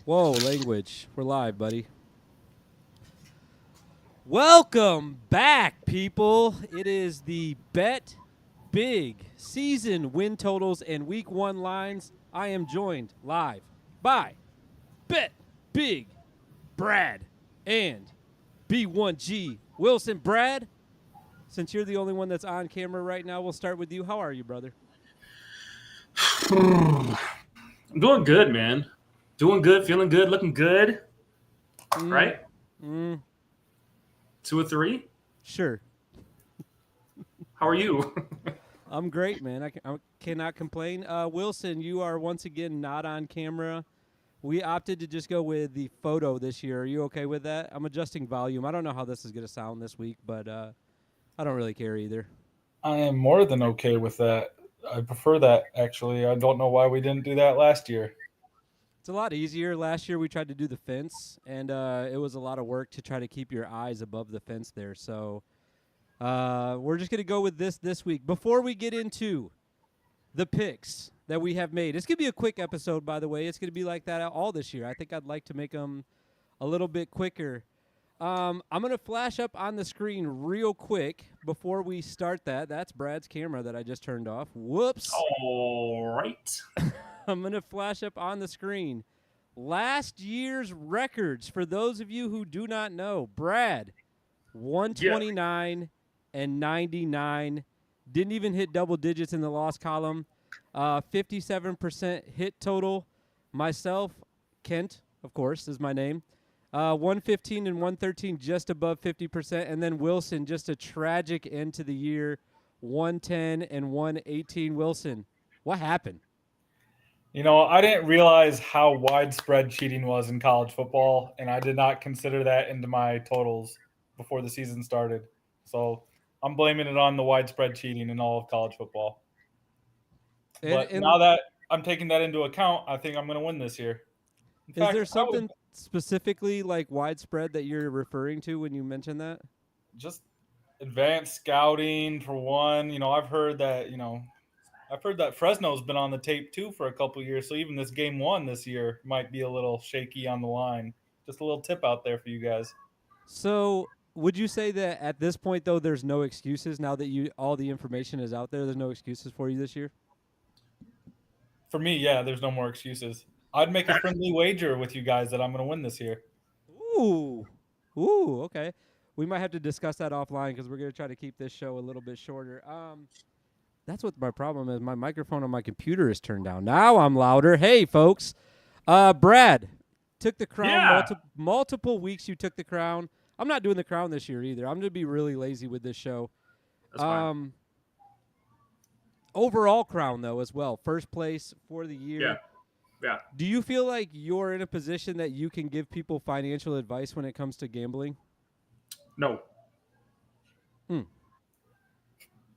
Whoa, language. We're live, buddy. Welcome back, people. It is the Bet Big season win totals and week one lines. I am joined live by Bet Big Brad and B1G Wilson. Brad, since you're the only one that's on camera right now, we'll start with you. How are you, brother? I'm doing good, man. Doing good, feeling good, looking good. Right? 2 or 3. Sure. How are you? I'm great, man. I cannot complain. Wilson, you are once again not on camera. We opted to just go with the photo this year. Are you okay with that? I'm adjusting volume. I don't know how this is going to sound this week, but I don't really care either. I am more than okay with that. I prefer that, actually. I don't know why we didn't do that last year. It's a lot easier. Last year we tried to do the fence, and it was a lot of work to try to keep your eyes above the fence there. So we're just going to go with this week. Before we get into the picks that we have made, it's going to be a quick episode, by the way. It's going to be like that all this year. I think I'd like to make them a little bit quicker. I'm going to flash up on the screen real quick before we start that. That's Brad's camera that I just turned off. Whoops. All right. I'm going to flash up on the screen last year's records for those of you who do not know. Brad, 129 and 99. Didn't even hit double digits in the loss column. 57% hit total. Myself, Kent, of course, is my name. 115 and 113, just above 50%. And then Wilson, just a tragic end to the year, 110 and 118. Wilson, what happened? You know, I didn't realize how widespread cheating was in college football, and I did not consider that into my totals before the season started. So I'm blaming it on the widespread cheating in all of college football. But now that I'm taking that into account, I think I'm going to win this year. Is there something specifically like widespread that you're referring to when you mention that? Just advanced scouting for one. I've heard that Fresno's been on the tape too for a couple of years. So even this game one this year might be a little shaky on the line. Just a little tip out there for you guys. So would you say that at this point, though, there's no excuses now that all the information is out there? There's no excuses for you this year? For me, yeah, there's no more excuses. I'd make a friendly wager with you guys that I'm going to win this year. Ooh, okay. We might have to discuss that offline because we're going to try to keep this show a little bit shorter. That's what my problem is. My microphone on my computer is turned down. Now I'm louder. Hey, folks. Brad took the crown multiple weeks. You took the crown. I'm not doing the crown this year either. I'm going to be really lazy with this show. That's fine. Overall crown, though, as well. First place for the year. Yeah. Do you feel like you're in a position that you can give people financial advice when it comes to gambling? No.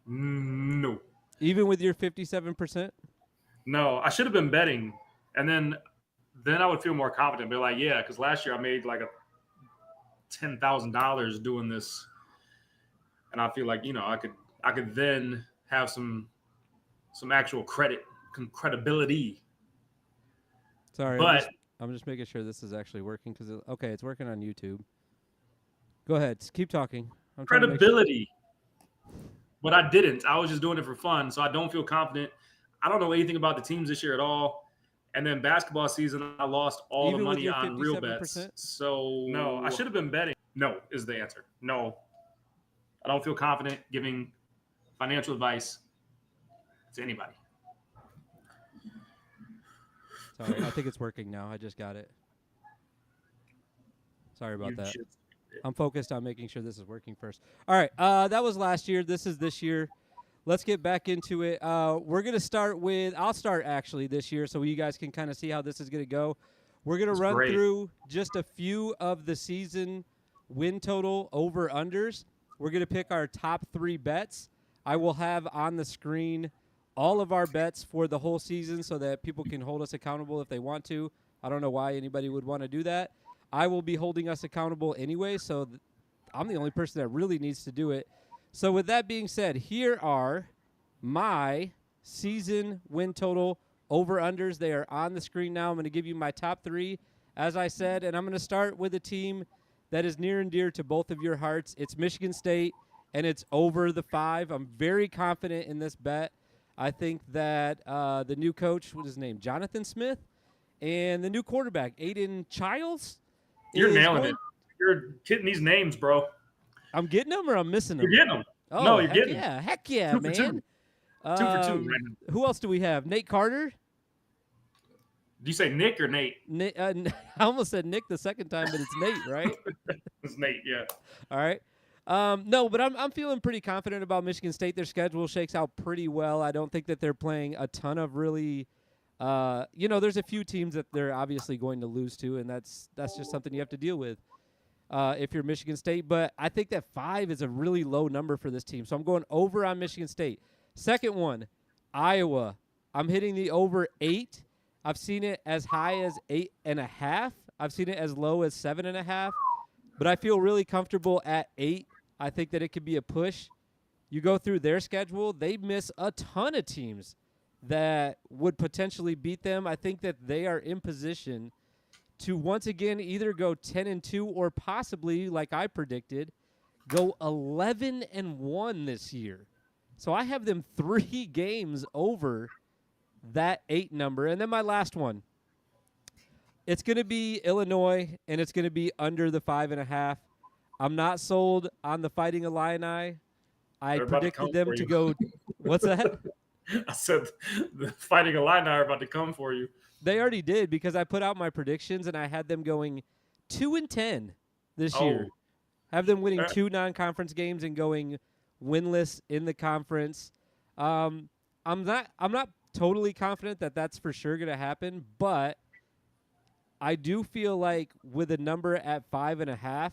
No. Even with your 57%? No, I should have been betting, and then I would feel more confident. Be like, yeah, because last year I made like $10,000 doing this, and I feel like I could then have some actual credibility. Sorry, but I'm just making sure this is actually working because it's working on YouTube. Go ahead, keep talking. Credibility. But I didn't. I was just doing it for fun, so I don't feel confident. I don't know anything about the teams this year at all. And then basketball season, I lost all the money on real bets. So no, I should have been betting. No is the answer. No, I don't feel confident giving financial advice to anybody. Sorry, I think it's working now. I just got it. Sorry about that. I'm focused on making sure this is working first. All right, that was last year. This is this year. Let's get back into it. We're going to start with – I'll start actually this year so you guys can kind of see how this is going to go. We're going to run through just a few of the season win total over-unders. We're going to pick our top 3 bets. I will have on the screen all of our bets for the whole season so that people can hold us accountable if they want to. I don't know why anybody would want to do that. I will be holding us accountable anyway, so I'm the only person that really needs to do it. So with that being said, here are my season win total over-unders. They are on the screen now. I'm going to give you my top 3 as I said, and I'm going to start with a team that is near and dear to both of your hearts. It's Michigan State, and it's over the 5. I'm very confident in this bet. I think that the new coach, what is his name, Jonathan Smith, and the new quarterback, Aiden Childs. You're nailing it. You're hitting these names, bro. I'm getting them or I'm missing them? You're getting them. Oh, no, you're getting them. Heck yeah, 2 for man. 2. 2 for 2 right now. Who else do we have? Nate Carter? Do you say Nick or Nate? I almost said Nick the second time, but it's Nate, right? It's Nate, yeah. All right. No, but I'm feeling pretty confident about Michigan State. Their schedule shakes out pretty well. I don't think that they're playing a ton of really there's a few teams that they're obviously going to lose to, and that's just something you have to deal with if you're Michigan State. But I think that 5 is a really low number for this team. So I'm going over on Michigan State. Second one, Iowa. I'm hitting the over 8. I've seen it as high as 8.5. I've seen it as low as 7.5. But I feel really comfortable at 8. I think that it could be a push. You go through their schedule, they miss a ton of teams that would potentially beat them. I think that they are in position to once again either go 10-2 or possibly, like I predicted, go 11-1 this year. So I have them 3 games over that 8 number. And then my last one. It's going to be Illinois, and it's going to be under the 5.5. I'm not sold on the Fighting Illini. I predicted them to go. What's that? I said the Fighting Illini are about to come for you. They already did because I put out my predictions, and I had them going 2-10 this year. Have them winning 2 non-conference games and going winless in the conference. I'm not totally confident that that's for sure going to happen, but I do feel like with a number at 5.5,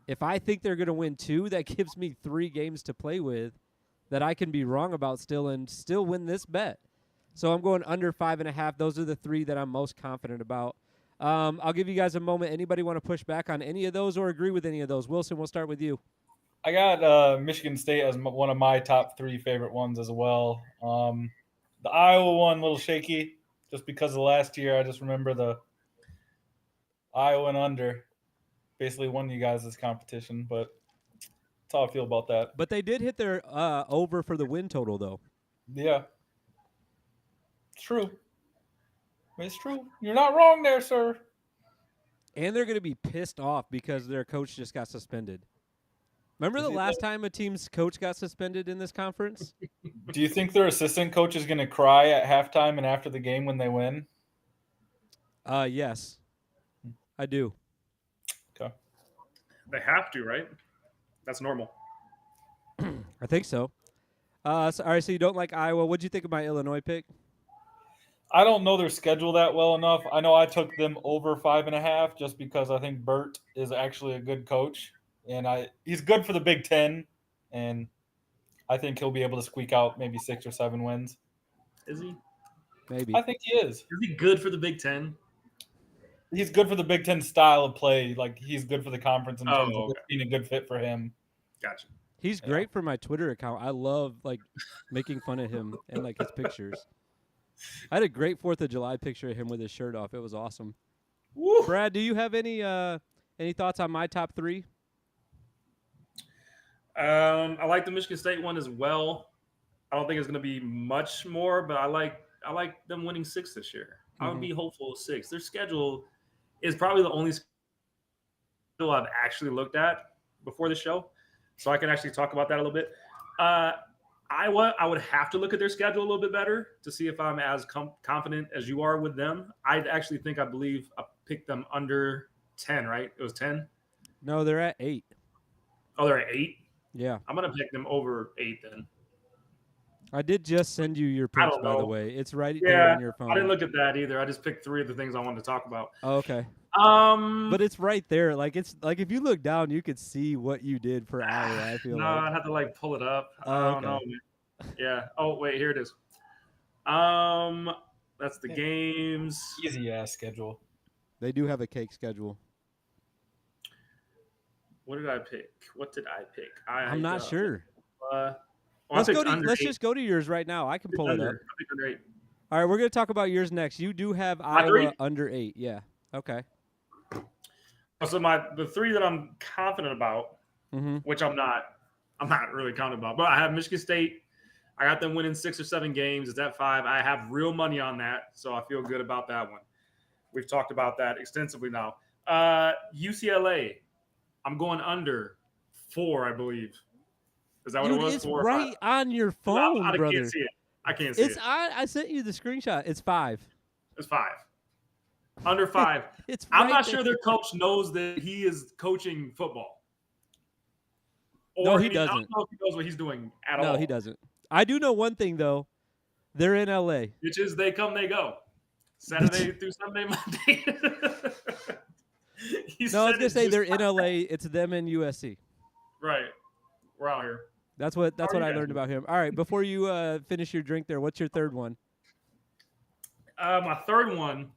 if I think they're going to win 2, that gives me 3 games to play with that I can be wrong about still and still win this bet. So I'm going under 5.5. Those are the 3 that I'm most confident about. I'll give you guys a moment. Anybody want to push back on any of those or agree with any of those? Wilson, we'll start with you. I got Michigan State as one of my top 3 favorite ones as well. The Iowa one, a little shaky just because of last year. I just remember the Iowa and under basically won you guys this competition, but that's how I feel about that. But they did hit their over for the win total, though. Yeah. It's true. It's true. You're not wrong there, sir. And they're going to be pissed off because their coach just got suspended. Remember the last time a team's coach got suspended in this conference? Do you think their assistant coach is going to cry at halftime and after the game when they win? Yes. I do. Okay. They have to, right? That's normal. I think so. All right, so you don't like Iowa. What'd you think of my Illinois pick? I don't know their schedule that well enough. I know I took them over 5.5 just because I think Burt is actually a good coach. And he's good for the Big Ten, and I think he'll be able to squeak out maybe 6 or 7 wins. Is he? Maybe. I think he is. Is he good for the Big Ten? He's good for the Big Ten style of play. Like, he's good for the conference in terms of being a good fit for him. Gotcha. He's great for my Twitter account. I love, making fun of him and, his pictures. I had a great 4th of July picture of him with his shirt off. It was awesome. Woo. Brad, do you have any thoughts on my top 3? I like the Michigan State one as well. I don't think it's going to be much more, but I like them winning 6 this year. Mm-hmm. I would be hopeful of 6. Their schedule is probably the only schedule I've actually looked at before the show, so I can actually talk about that a little bit. Iowa, I would have to look at their schedule a little bit better to see if I'm as confident as you are with them. I believe I picked them under 10, right? It was 10? No, they're at 8. Oh, they're at 8? Yeah. I'm going to pick them over 8 then. I did just send you your picks, by the way. It's right there on your phone. I didn't look at that either. I just picked 3 of the things I wanted to talk about. Oh, okay. But it's right there. It's if you look down, you could see what you did for Iowa. I feel I'd have to pull it up. I don't know. Yeah. Oh wait, here it is. That's the games. Easy ass schedule. They do have a cake schedule. What did I pick? I'm not sure. Let's just go to yours right now. I can pull it up. I think under 8. All right, we're going to talk about yours next. You do have Iowa under 8. Yeah. Okay. So the three that I'm confident about, which I'm not really confident about, but I have Michigan State. I got them winning 6 or 7 games. It's at 5. I have real money on that, so I feel good about that one. We've talked about that extensively now. UCLA, I'm going under 4, I believe. Is that what Dude, it was? it's 4 or right 5? on your No, phone, I brother. can't see it. I can't see it. I sent you the screenshot. It's 5. It's 5. Under 5. It's I'm right not there. sure their coach knows that he is coaching football. No, Or he I doesn't. don't know if he knows what he's doing at all. No, he doesn't. I do know one thing, though. They're in L.A. Which is they come, they go. Saturday through Sunday, Monday. No, I was going to say they're in L.A. It's them and USC. Right. We're out here. That's what I learned about him. All right, before you finish your drink there, what's your third one? My third one,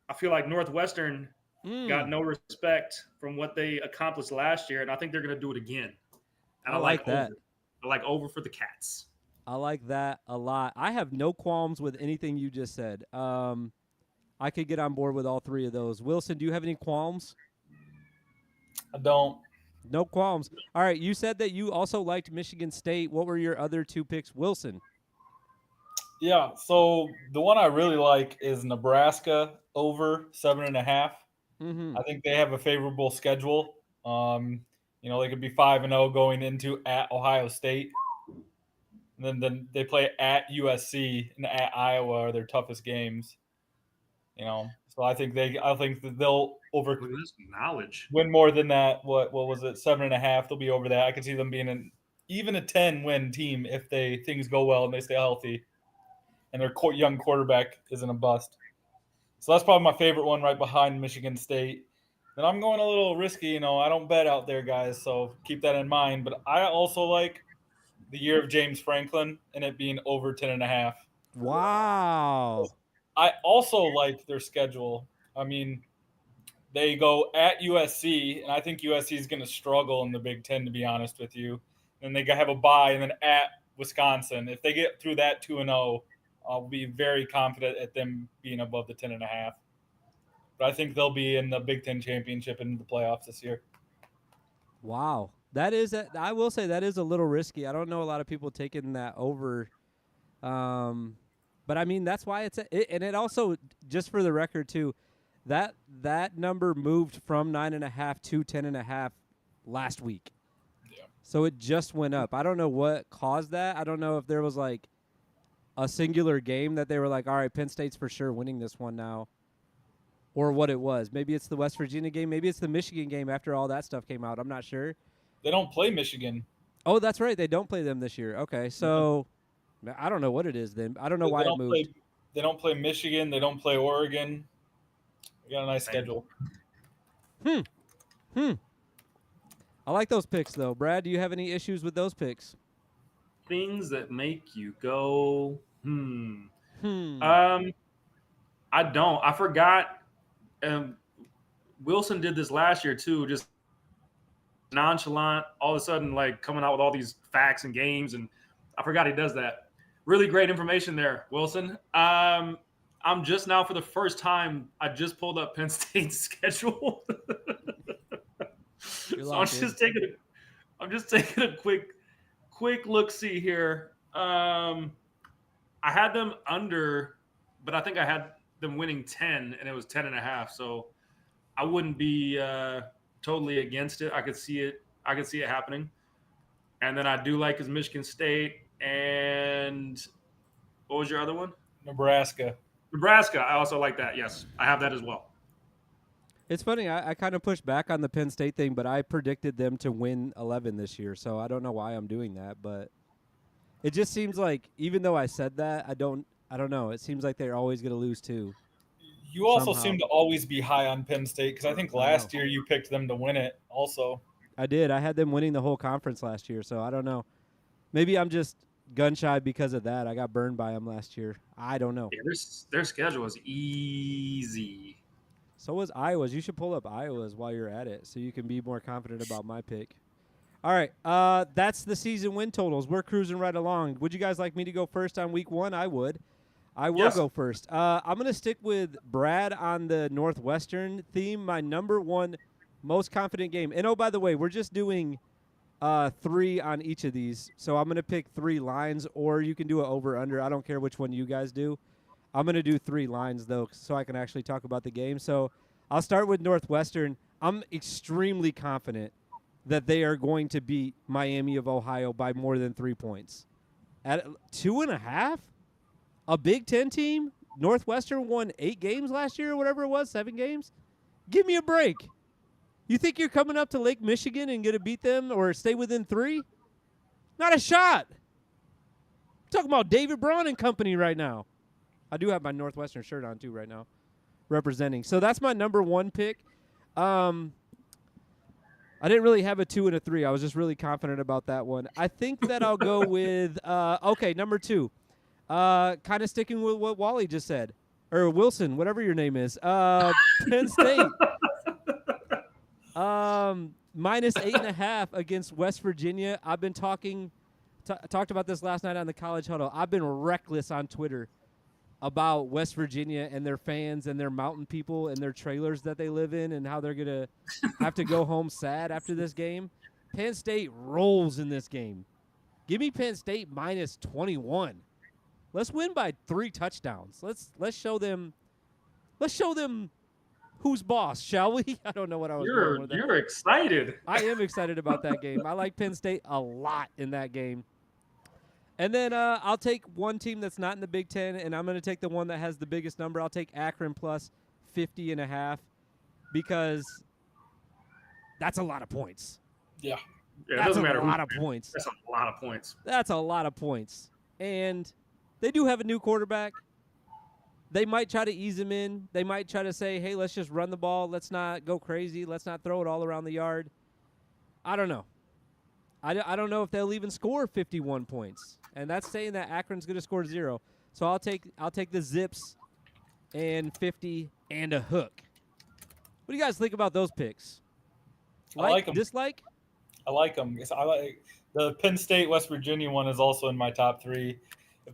I feel like Northwestern got no respect from what they accomplished last year, and I think they're going to do it again. And I like that. Over. I like over for the Cats. I like that a lot. I have no qualms with anything you just said. I could get on board with all three of those. Wilson, do you have any qualms? I don't. No qualms. All right, you said that you also liked Michigan State. What were your other 2 picks, Wilson? Yeah, so the one I really like is Nebraska over 7.5. I think they have a favorable schedule. They could be 5-0 going into at Ohio State. And then they play at USC and at Iowa are their toughest games. So I think that they'll win more than that. What was it? 7.5. They'll be over that. I can see them being even a 10-win team if things go well and they stay healthy, and their young quarterback isn't a bust. So that's probably my favorite one, right behind Michigan State. And I'm going a little risky. I don't bet out there, guys, so keep that in mind. But I also like the year of James Franklin and it being over 10.5. Wow. I also like their schedule. I mean, they go at USC, and I think USC is going to struggle in the Big Ten, to be honest with you. And they have a bye, and then at Wisconsin. If they get through that 2-0, I'll be very confident at them being above the 10.5. But I think they'll be in the Big Ten championship and the playoffs this year. Wow. I will say that is a little risky. I don't know a lot of people taking that over. But I mean, that's why and it also, just for the record too, that number moved from 9.5 to 10.5 last week. Yeah. So it just went up. I don't know what caused that. I don't know if there was like a singular game that they were like, all right, Penn State's for sure winning this one now, or what it was. Maybe it's the West Virginia game. Maybe it's the Michigan game after all that stuff came out. I'm not sure. They don't play Michigan. Oh, that's right. They don't play them this year. Okay, so I don't know what it is then. I don't know why it moved. They don't play Michigan. They don't play Oregon. We got a nice schedule. I like those picks, though. Brad, do you have any issues with those picks? Things that make you go, I don't. I forgot. Wilson did this last year, too, just nonchalant, all of a sudden, like, coming out with all these facts and games, and I forgot he does that. Really great information there, Wilson. I'm just now, for the first time, I just pulled up Penn State's schedule. So I'm just taking a quick look-see here. I had them under, but I think I had them winning 10, and it was 10.5. So I wouldn't be totally against it. I could see it happening. And then I do like his Michigan State. And what was your other one? Nebraska. I also like that. Yes, I have that as well. It's funny. I kind of pushed back on the Penn State thing, but I predicted them to win 11 this year. So I don't know why I'm doing that, but it just seems like, even though I said that, I don't know. It seems like they're always going to lose too. You also seem to always be high on Penn State, because I think last year you picked them to win it also. I did. I had them winning the whole conference last year, so I don't know. Maybe I'm just gun shy because of that. I got burned by them last year. I don't know. Yeah, their schedule is easy. So was Iowa's. You should pull up Iowa's while you're at it so you can be more confident about my pick. All right. That's the season win totals. We're cruising right along. Would you guys like me to go first on week 1? I would. I will go first. I'm going to stick with Brad on the Northwestern theme. My number one most confident game. And, oh, by the way, we're just doing 3 on each of these. So I'm going to pick 3 lines, or you can do it over-under. I don't care which one you guys do. I'm going to do 3 lines, though, so I can actually talk about the game. So I'll start with Northwestern. I'm extremely confident that they are going to beat Miami of Ohio by more than 3 points. At 2.5? A Big Ten team? Northwestern won 8 games last year or whatever it was, 7 games? Give me a break. You think you're coming up to Lake Michigan and going to beat them or stay within 3? Not a shot. I'm talking about David Braun and company right now. I do have my Northwestern shirt on, too, right now, representing. So that's my number 1 pick. I didn't really have a 2 and a 3. I was just really confident about that one. I think that I'll go with, number 2. Kind of sticking with what Wally just said. Or Wilson, whatever your name is. Penn State. Minus 8.5 against West Virginia. I've been talked about this last night on the College Huddle. I've been reckless on Twitter about West Virginia and their fans and their mountain people and their trailers that they live in and how they're going to have to go home sad after this game. Penn State rolls in this game. Give me Penn State minus 21. Let's win by 3 touchdowns. Let's show them who's boss, shall we? I don't know what I was going with that. You're excited. I am excited about that game. I like Penn State a lot in that game. And then I'll take one team that's not in the Big Ten, and I'm going to take the one that has the biggest number. I'll take Akron plus 50.5 because that's a lot of points. Yeah, it doesn't matter. That's a lot of points. That's a lot of points. That's a lot of points. And they do have a new quarterback. They might try to ease him in. They might try to say, hey, let's just run the ball. Let's not go crazy. Let's not throw it all around the yard. I don't know. I don't know if they'll even score 51 points. And that's saying that Akron's going to score 0. So I'll take the Zips and 50 and a hook. What do you guys think about those picks? I like them. Dislike? I like them. I like the Penn State West Virginia one is also in my top 3.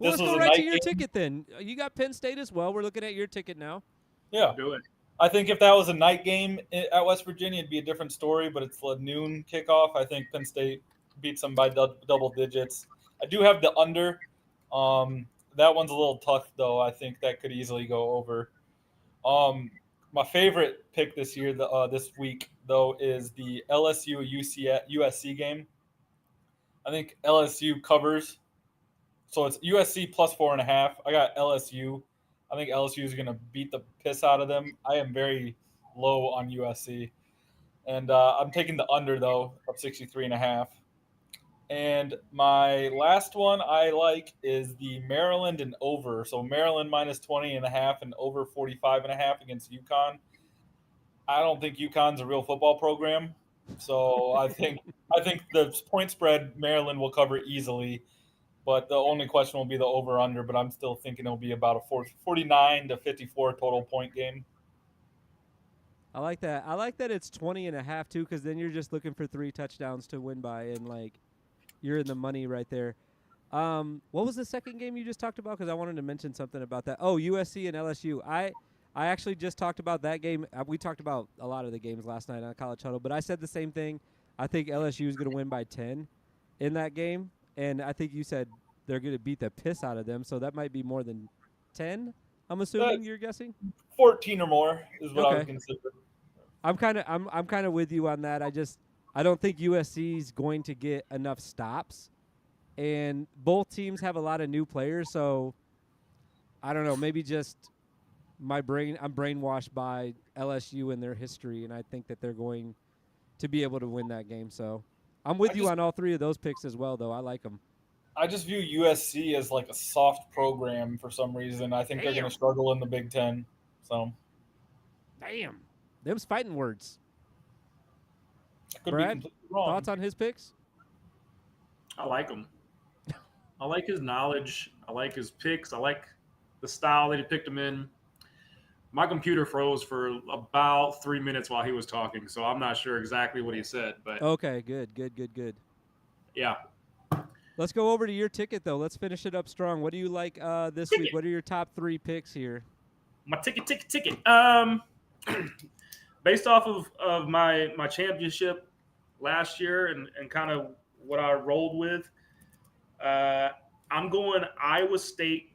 Well, let's go right to your ticket then. You got Penn State as well. We're looking at your ticket now. Yeah. Do it. I think if that was a night game at West Virginia, it'd be a different story, but it's a noon kickoff. I think Penn State beats them by double digits. I do have the under. That one's a little tough, though. I think that could easily go over. My favorite pick this year, this week, though, is the LSU USC game. I think LSU covers. So it's USC plus 4.5. I got LSU. I think LSU is going to beat the piss out of them. I am very low on USC. And I'm taking the under, though, of 63.5. And my last one I like is the Maryland and over. So Maryland minus 20.5 and over 45.5 against UConn. I don't think UConn's a real football program. So I think the point spread Maryland will cover easily. But the only question will be the over-under, but I'm still thinking it'll be about a 49 to 54 total point game. I like that. I like that it's 20.5 too, because then you're just looking for 3 touchdowns to win by, and you're in the money right there. What was the second game you just talked about? Because I wanted to mention something about that. Oh, USC and LSU. I actually just talked about that game. We talked about a lot of the games last night on College Huddle, but I said the same thing. I think LSU is going to win by 10 in that game. And I think you said they're going to beat the piss out of them, so that might be more than 10. I'm assuming you're guessing 14 or more is what I would consider. I'm kind of with you on that. I don't think USC is going to get enough stops, and both teams have a lot of new players. So I don't know. Maybe just I'm brainwashed by LSU and their history, and I think that they're going to be able to win that game. So. I'm with you on all 3 of those picks as well, though. I like them. I just view USC as like a soft program for some reason. I think they're going to struggle in the Big Ten. So, damn, them's fighting words. Could Brad, be completely wrong. Thoughts on his picks? I like him. I like his knowledge. I like his picks. I like the style that he picked them in. My computer froze for about 3 minutes while he was talking, so I'm not sure exactly what he said. But okay, good. Yeah. Let's go over to your ticket, though. Let's finish it up strong. What do you like this week? What are your top 3 picks here? My ticket. Based off of my championship last year and kind of what I rolled with, I'm going Iowa State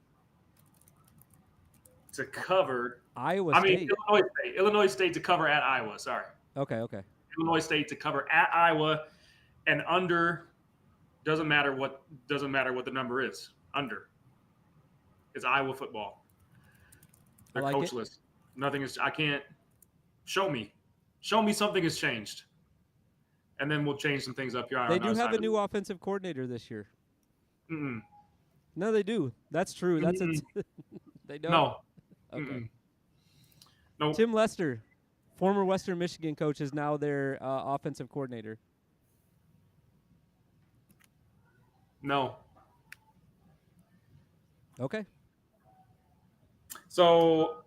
to cover. Illinois State to cover at Iowa. Sorry. Okay. Illinois State to cover at Iowa, and under. Doesn't matter what the number is. Under. It's Iowa football. They're coachless. Nothing is. I can't. Show me something has changed, and then we'll change some things up here. They do have a new offensive coordinator this year. Mm-mm. No, they do. That's true. That's they don't. No. Okay. No. Tim Lester, former Western Michigan coach, is now their offensive coordinator. No. Okay. So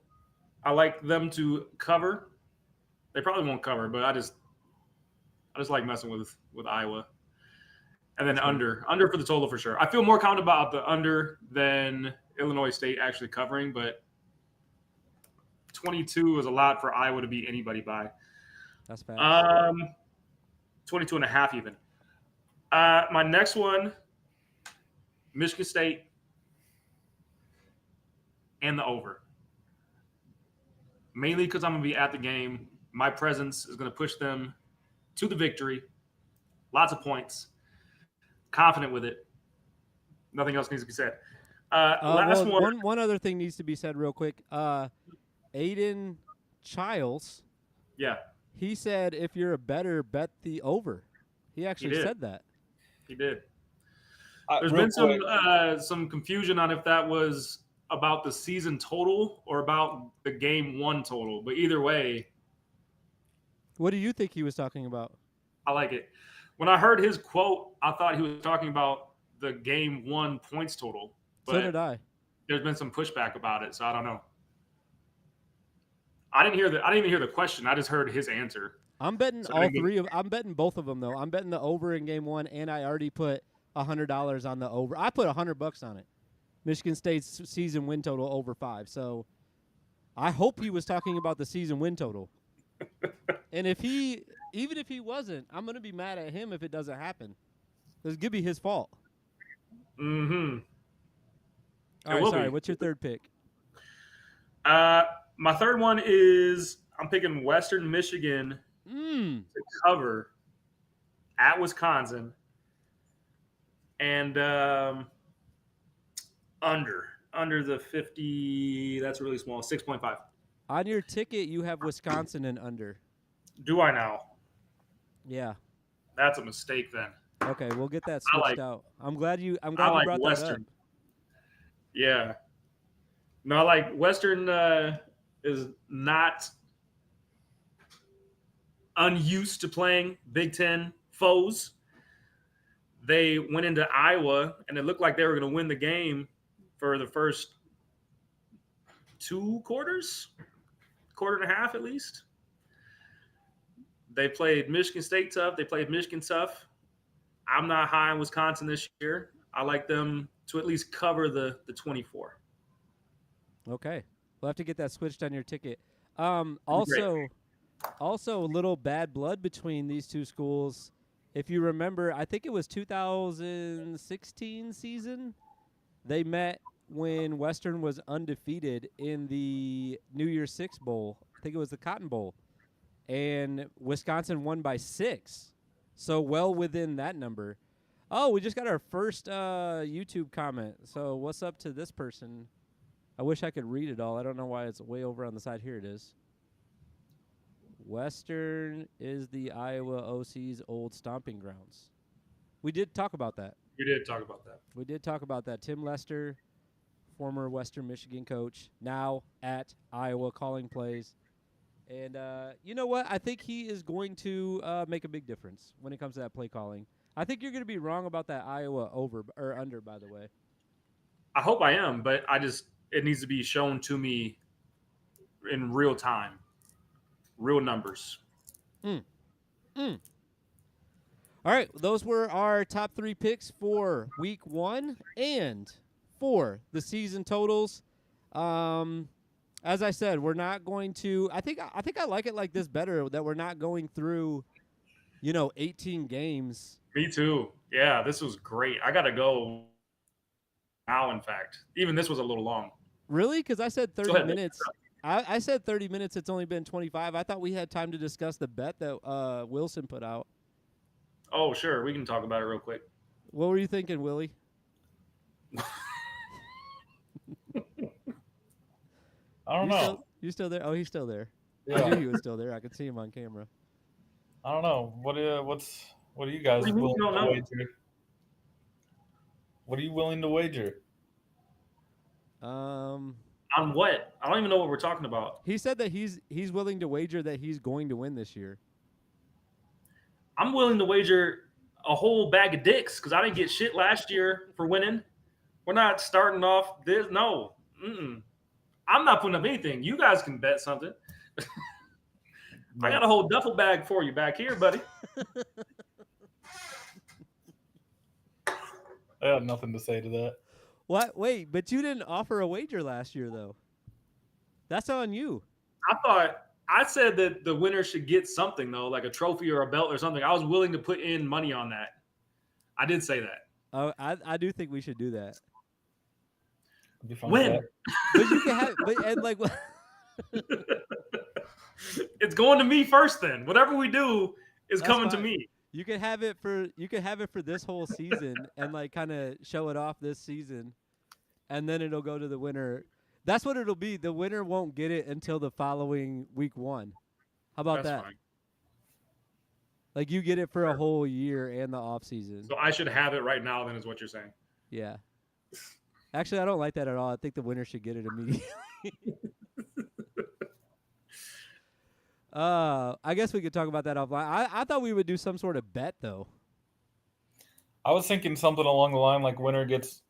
I like them to cover. They probably won't cover, but I just like messing with Iowa. And then under for the total for sure. I feel more confident about the under than Illinois State actually covering, but 22 is a lot for Iowa to beat anybody by. That's fast. 22 and a half even. My next one, Michigan State and the over. Mainly because I'm going to be at the game. My presence is going to push them to the victory. Lots of points. Confident with it. Nothing else needs to be said. Last one. One other thing needs to be said real quick. Aiden Childs. Yeah. He said if you're a bettor, bet the over. He actually said that. He did. There's been some confusion on if that was about the season total or about the game 1 total. But either way. What do you think he was talking about? I like it. When I heard his quote, I thought he was talking about the game 1 points total. But so did I. There's been some pushback about it, so I don't know. I didn't even hear the question. I just heard his answer. I'm betting I'm betting both of them though. I'm betting the over in game 1, and I already put $100 on the over. I put $100 on it. Michigan State's season win total over 5. So I hope he was talking about the season win total. And even if he wasn't, I'm going to be mad at him if it doesn't happen. It's going to be his fault. Mm-hmm. All right, sorry. What's your third pick? My third one is I'm picking Western Michigan to cover at Wisconsin and under the 50. That's really small. 6.5. On your ticket, you have Wisconsin and under. Do I now? Yeah. That's a mistake then. Okay, we'll get that switched out. I'm glad you brought Western. that up. Yeah. No, I like Western is not unused to playing Big Ten foes. They went into Iowa, and it looked like they were going to win the game for the first 2 quarters, quarter and a half at least. They played Michigan State tough. They played Michigan tough. I'm not high on Wisconsin this year. I like them to at least cover the 24. Okay. We'll have to get that switched on your ticket. Also, a little bad blood between these two schools. If you remember, I think it was 2016 season. They met when Western was undefeated in the New Year's Six Bowl. I think it was the Cotton Bowl. And Wisconsin won by 6. So well within that number. Oh, we just got our first YouTube comment. So what's up to this person? I wish I could read it all. I don't know why it's way over on the side. Here it is. Western is the Iowa OC's old stomping grounds. We did talk about that. We did talk about that. Tim Lester, former Western Michigan coach, now at Iowa calling plays. And you know what? I think he is going to make a big difference when it comes to that play calling. I think you're going to be wrong about that Iowa over or under, by the way. I hope I am, but it needs to be shown to me in real time, real numbers. All right, those were our top 3 picks for week 1 and for the season totals. As I said, we're not going to. I think I like it like this better, that we're not going through, 18 games. Me too. Yeah, this was great. I gotta go now. In fact, even this was a little long. Really? Because I said 30 minutes. I said 30 minutes. It's only been 25. I thought we had time to discuss the bet that Wilson put out. Oh, sure. We can talk about it real quick. What were you thinking, Willie? I don't know. You still there? Oh, he's still there. Yeah. I knew he was still there. I could see him on camera. I don't know. What are you guys willing to wager? What are you willing to wager? On what? I don't even know what we're talking about. He said that he's willing to wager that he's going to win this year. I'm willing to wager a whole bag of dicks because I didn't get shit last year for winning. We're not starting off this. No. I'm not putting up anything. You guys can bet something. I got a whole duffel bag for you back here, buddy. I have nothing to say to that. What? Wait, but you didn't offer a wager last year, though. That's on you. I said that the winner should get something, though, like a trophy or a belt or something. I was willing to put in money on that. I did say that. Oh, I do think we should do that. When? But you can have, and like, it's going to me first. Then whatever we do is coming to me. You can have it for this whole season and like kind of show it off this season, and then it'll go to the winner. That's what it'll be. The winner won't get it until the following week 1. How about That's that? Fine. Like you get it for a whole year and the off season. So I should have it right now. Then is what you're saying? Yeah. Actually, I don't like that at all. I think the winner should get it immediately. I guess we could talk about that offline. I thought we would do some sort of bet, though. I was thinking something along the line like winner gets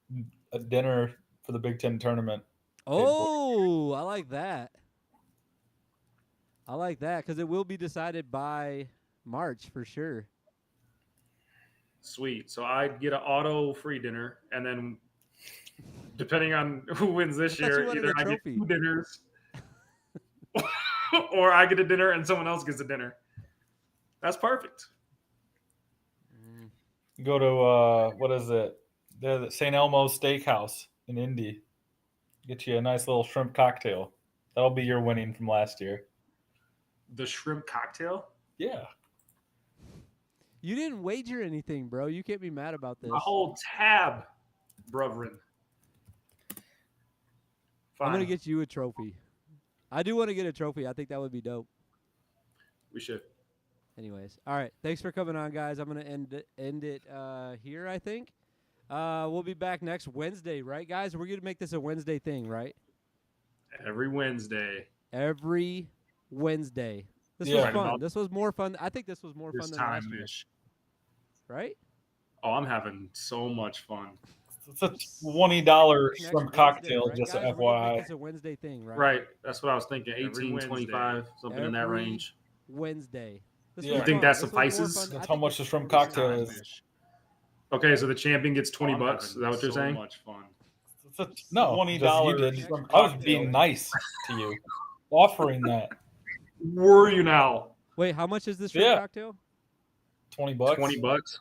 a dinner for the Big Ten tournament. Oh, I like that. I like that because it will be decided by March for sure. Sweet. So I'd get an auto free dinner, and then depending on who wins this year, either I get 2 dinners or I get a dinner and someone else gets a dinner. That's perfect. Go to what is it? The St. Elmo's Steakhouse in Indy. Get you a nice little shrimp cocktail. That'll be your winning from last year. The shrimp cocktail? Yeah. You didn't wager anything, bro. You can't be mad about this. A whole tab, brethren. I'm going to get you a trophy. I do want to get a trophy. I think that would be dope. We should. Anyways. All right. Thanks for coming on, guys. I'm going to end it here, I think. We'll be back next Wednesday, right, guys? We're going to make this a Wednesday thing, right? Every Wednesday. Every Wednesday. This was fun. This was more fun. I think this was more fun than last year. Right? Oh, I'm having so much fun. It's a $20 shrimp cocktail, right, just guys? FYI. It's a Wednesday thing, right? Right. That's what I was thinking. 18, 25, something in that range. Wednesday. You think that suffices? That's how much the shrimp cocktail is. Okay, so the champion gets $20. Is that what you're saying? So much fun. No, $20. I was being nice to you, offering that. Were you now? Wait, how much is this shrimp cocktail? $20. $20.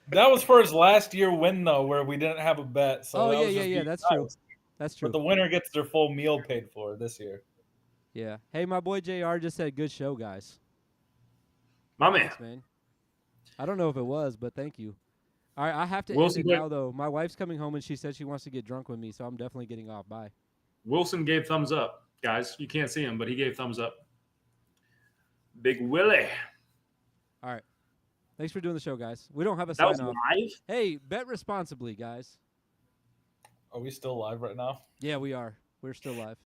That was for his last year win, though, where we didn't have a bet. So yeah. That's true. That's true. But the winner gets their full meal paid for this year. Yeah. Hey, my boy JR just said, "Good show, guys." My man. Thanks, man. I don't know if it was, but thank you. All right, I have to end it now, though. My wife's coming home, and she said she wants to get drunk with me, so I'm definitely getting off. Bye. Wilson gave thumbs up, guys. You can't see him, but he gave thumbs up. Big Willie. All right. Thanks for doing the show, guys. We don't have a sign-off. That was live? Hey, bet responsibly, guys. Are we still live right now? Yeah, we are. We're still live.